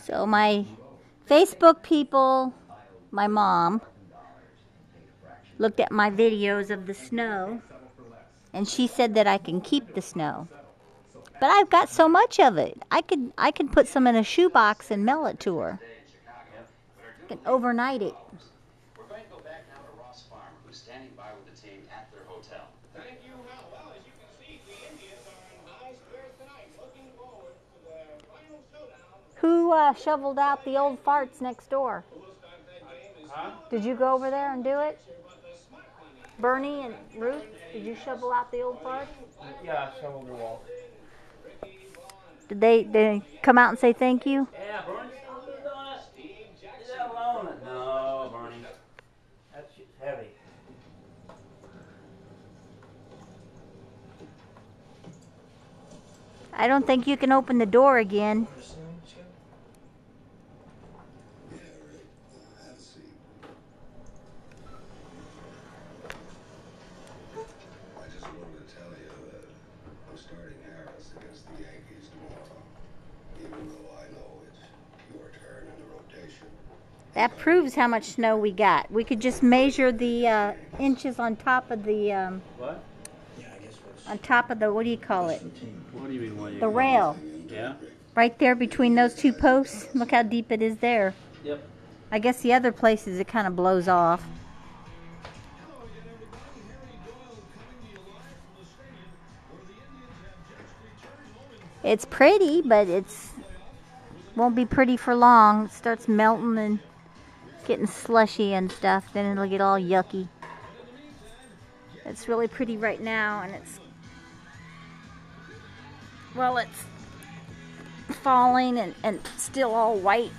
So my Facebook people, my mom, looked at my videos of the snow, and she said that I can keep the snow. But I've got so much of it. I could put some in a shoebox and mail it to her. I can overnight it. We're going to go back now to Ross Farmer, who's standing by with the team at their hotel. Thank you, Hal. Well, as you can see, the Indians are in high spirits tonight, looking forward to their final showdown. Who shoveled out the old farts next door? Did you go over there and do it? Bernie and Ruth, did you shovel out the old farts? Yeah, I shoveled the wall. Did they come out and say thank you? Yeah, Bernie's still doing it. Leave that alone. No, Bernie. That shit's heavy. I don't think you can open the door again. That proves how much snow we got. We could just measure the inches on top of the What? on top of the, what do you call it? What do you mean? What do you The rail. Yeah? Right there between those two posts. Look how deep it is there. Yep. I guess the other places it kind of blows off. It's pretty, but it's won't be pretty for long. It starts melting and getting slushy and stuff. Then it'll get all yucky. It's really pretty right now, and it's, well, it's falling and still all white.